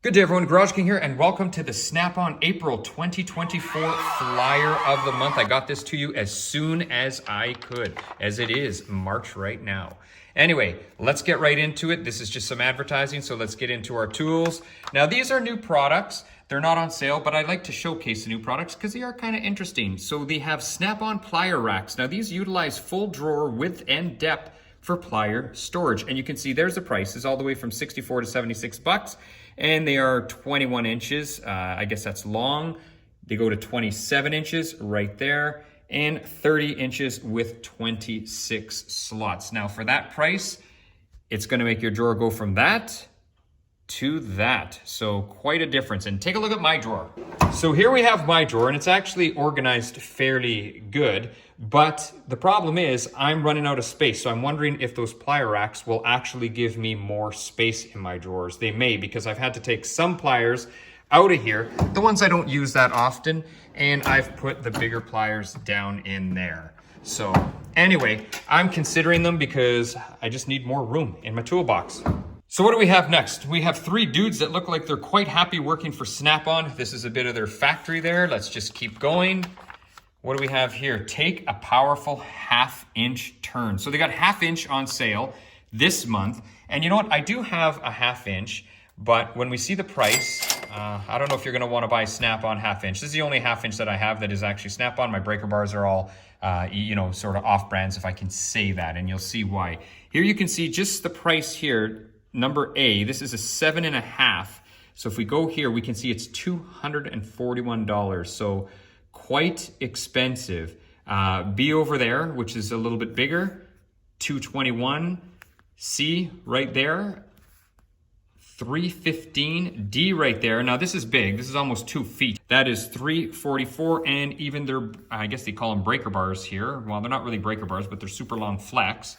Good day everyone, GarageKing here, and welcome to the Snap-on April 2024 flyer of the month. I got this to you as soon as I could, as it is March right now. Anyway, let's get right into it. This is just some advertising, so let's get into our tools. Now these are new products. They're not on sale, but I like to showcase the new products because they are kind of interesting. So they have Snap-on plier racks. Now these utilize full drawer width and depth for plier storage. And you can see there's the prices all the way from 64 to 76 bucks. And they are 21 inches. I guess that's long. They go to 27 inches right there and 30 inches with 26 slots. Now for that price, it's gonna make your drawer go from that to that. So quite a difference. And take a look at my drawer. So here we have my drawer, and it's actually organized fairly good, but the problem is I'm running out of space. So I'm wondering if those plier racks will actually give me more space in my drawers. They may, because I've had to take some pliers out of here, the ones I don't use that often, and I've put the bigger pliers down in there. So anyway, I'm considering them because I just need more room in my toolbox. So what do we have next? We have three dudes that look like they're quite happy working for Snap-on. This is a bit of their factory there. Let's just keep going. What do we have here? Take a powerful 1/2-inch turn. So they got 1/2 inch on sale this month. And you know what? I do have a 1/2 inch, but when we see the price, I don't know if you're gonna wanna buy Snap-on 1/2 inch. This is the only 1/2 inch that I have that is actually Snap-on. My breaker bars are all, sort of off brands, if I can say that, and you'll see why. Here you can see just the price here. Number A, this is a 7.5. So if we go here, we can see it's $241. So quite expensive. B over there, which is a little bit bigger, $221. C right there, $315. D right there. Now this is big. This is almost 2 feet. That is $344. And even their, I guess they call them breaker bars here. Well, they're not really breaker bars, but they're super long flex.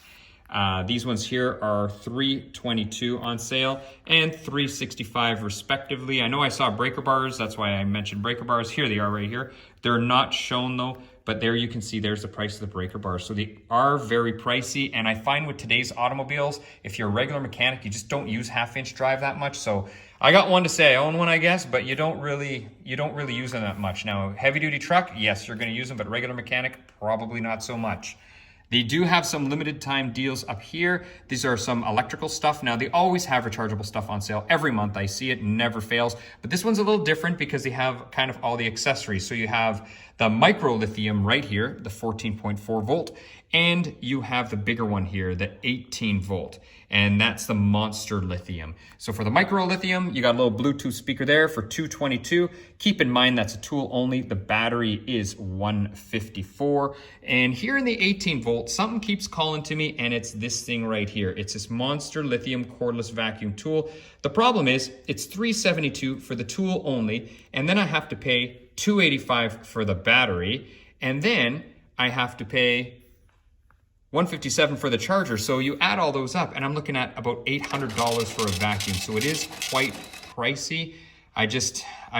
These ones here are $322 on sale and $365 respectively. I know I saw breaker bars, that's why I mentioned breaker bars. Here they are right here. They're not shown though, but there you can see there's the price of the breaker bars. So they are very pricey, and I find with today's automobiles, if you're a regular mechanic, you just don't use 1/2 inch drive that much. So I got one to say, I own one I guess, but you don't really use them that much. Now, heavy duty truck, yes, you're gonna use them, but regular mechanic, probably not so much. They do have some limited time deals up here. These are some electrical stuff. Now, they always have rechargeable stuff on sale every month. I see it, never fails. But this one's a little different because they have kind of all the accessories. So you have the micro lithium right here, the 14.4 volt, and you have the bigger one here, the 18 volt, and that's the monster lithium. So for the micro lithium, you got a little Bluetooth speaker there for $222. Keep in mind that's a tool only. The battery is 154. And here in the 18 volt, something keeps calling to me, and it's this thing right here. It's this monster lithium cordless vacuum tool. The problem is it's $372 for the tool only, and then I have to pay $285 for the battery, and then I have to pay $157 for the charger. So you add all those up, and I'm looking at about $800 for a vacuum. So it is quite pricey. I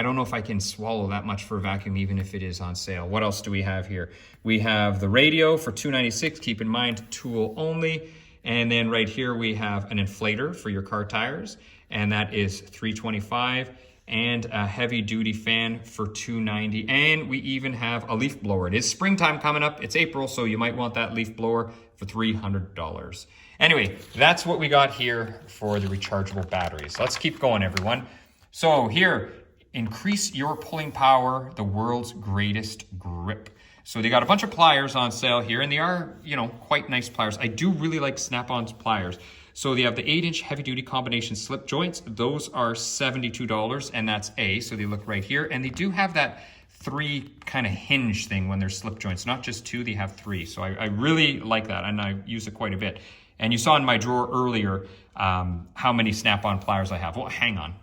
don't know if I can swallow that much for a vacuum, even if it is on sale. What else do we have here? We have the radio for $296. Keep in mind, tool only. And then right here, we have an inflator for your car tires, and that is $325. And a heavy duty fan for $290. And we even have a leaf blower. It is springtime coming up. It's April, so you might want that leaf blower for $300. Anyway, that's what we got here for the rechargeable batteries. Let's keep going, everyone. So here, increase your pulling power, the world's greatest grip. So they got a bunch of pliers on sale here, and they are, quite nice pliers. I do really like Snap-on's pliers. So they have the 8-inch heavy-duty combination slip joints. Those are $72, and that's A, so they look right here. And they do have that 3 kind of hinge thing when they're slip joints. Not just 2, they have 3. So I really like that, and I use it quite a bit. And you saw in my drawer earlier how many Snap-on pliers I have. Well, hang on.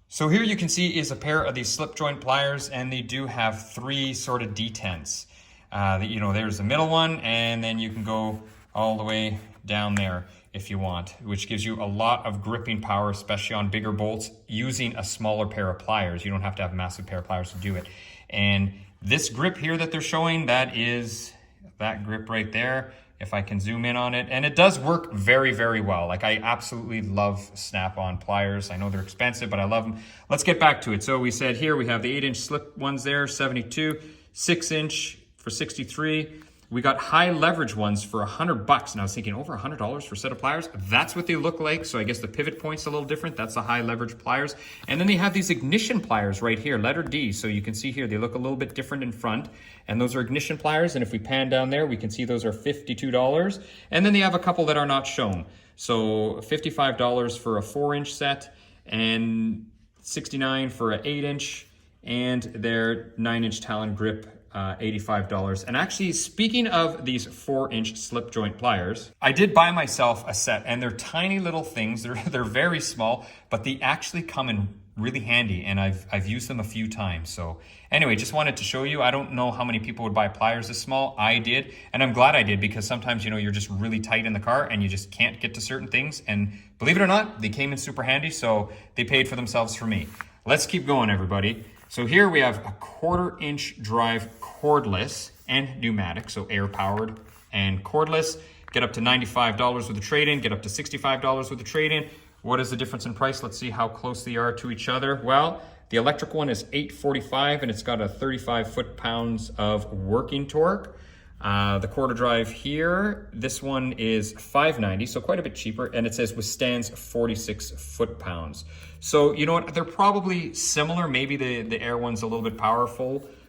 So here you can see is a pair of these slip joint pliers, and they do have 3 sort of detents. There's the middle one, and then you can go all the way down there if you want, which gives you a lot of gripping power, especially on bigger bolts, using a smaller pair of pliers. You don't have to have a massive pair of pliers to do it. And this grip here that they're showing, that is that grip right there. if I can zoom in on it. And it does work very, very well. Like, I absolutely love snap-on pliers. I know they're expensive, but I love them. Let's get back to it. So we said here we have the 8-inch slip ones there, 72, 6-inch for 63. We got high leverage ones for $100. And I was thinking, over $100 for a set of pliers? That's what they look like. So I guess the pivot point's a little different. That's the high leverage pliers. And then they have these ignition pliers right here, letter D. So you can see here, they look a little bit different in front. And those are ignition pliers. And if we pan down there, we can see those are $52. And then they have a couple that are not shown. So $55 for a 4-inch set and $69 for an 8-inch. And their 9-inch Talon grip, $85. And actually, speaking of these 4-inch slip joint pliers, I did buy myself a set, and they're tiny little things. They're very small, but they actually come in really handy, and I've used them a few times. So anyway, just wanted to show you. I don't know how many people would buy pliers this small. I did, and I'm glad I did, because sometimes, you know, you're just really tight in the car and you just can't get to certain things. And believe it or not, they came in super handy, so they paid for themselves for me. Let's keep going, everybody. So here we have a 1/4-inch drive cordless and pneumatic, so air powered and cordless. Get up to $95 with a trade-in, get up to $65 with a trade-in. What is the difference in price? Let's see how close they are to each other. Well, the electric one is $845 and it's got a 35 foot-pounds of working torque. The quarter drive here, this one is $590, so quite a bit cheaper, and it says withstands 46 foot-pounds. So you know what, they're probably similar. Maybe the air one's a little bit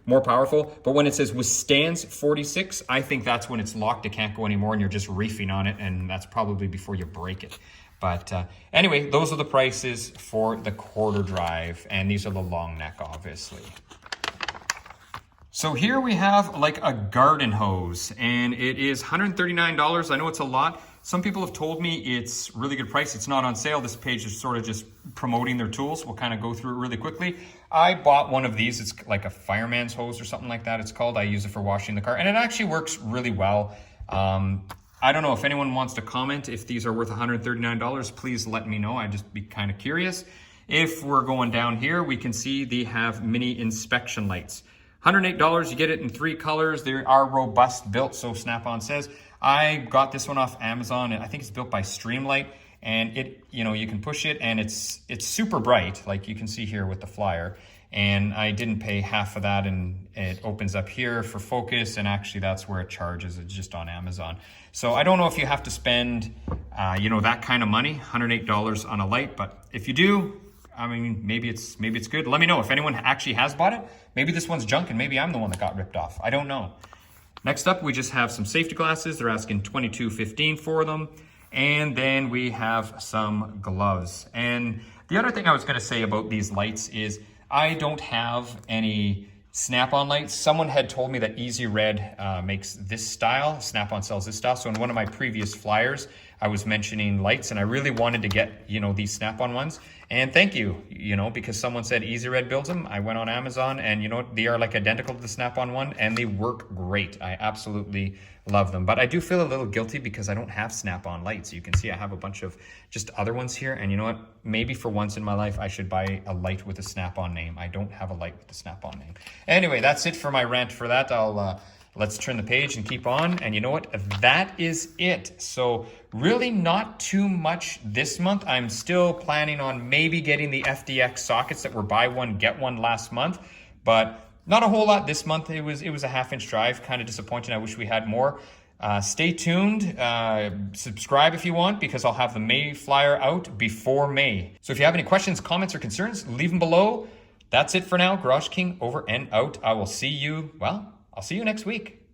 more powerful, but when it says withstands 46, I think that's when it's locked, it can't go anymore, and you're just reefing on it, and that's probably before you break it. But anyway, those are the prices for the quarter drive, and these are the long neck, obviously. So here we have like a garden hose, and it is $139. I know it's a lot. Some people have told me it's really good price. It's not on sale. This page is sort of just promoting their tools. We'll kind of go through it really quickly. I bought one of these. It's like a fireman's hose or something like that it's called. I use it for washing the car, and it actually works really well. I don't know if anyone wants to comment if these are worth $139. Please let me know. I'd just be kind of curious. If we're going down here, we can see they have mini inspection lights. $108, you get it in 3 colors. They are robust built, so Snap-on says. I got this one off Amazon, and I think it's built by Streamlight, and it, you know, you can push it, and it's super bright, like you can see here with the flyer. And I didn't pay half of that, and it opens up here for focus, and actually that's where it charges. It's just on Amazon. So I don't know if you have to spend, you know, that kind of money, $108 on a light, but if you do, I mean, maybe it's good. Let me know if anyone actually has bought it. Maybe this one's junk and maybe I'm the one that got ripped off. I don't know. Next up, we just have some safety glasses. They're asking $22.15 for them. And then we have some gloves. And the other thing I was going to say about these lights is I don't have any Snap-on lights. Someone had told me that Easy Red makes this style. Snap-on sells this style. So in one of my previous flyers, I was mentioning lights, and I really wanted to get, you know, these Snap-on ones. And thank you, you know, because someone said Easy Red builds them. I went on Amazon, and you know, they are like identical to the Snap-on one, and they work great. I absolutely love them. But I do feel a little guilty because I don't have Snap-on lights. You can see I have a bunch of just other ones here, and you know what? Maybe for once in my life, I should buy a light with a Snap-on name. I don't have a light with a Snap-on name. Anyway, that's it for my rant for that. Let's turn the page and keep on. And you know what? That is it. So really not too much this month. I'm still planning on maybe getting the FDX sockets that were buy one, get one last month, but not a whole lot this month. It was a 1/2-inch drive, kind of disappointing. I wish we had more. Stay tuned. Subscribe if you want, because I'll have the May flyer out before May. So if you have any questions, comments, or concerns, leave them below. That's it for now. GarageKing over and out. I will see you, well, I'll see you next week.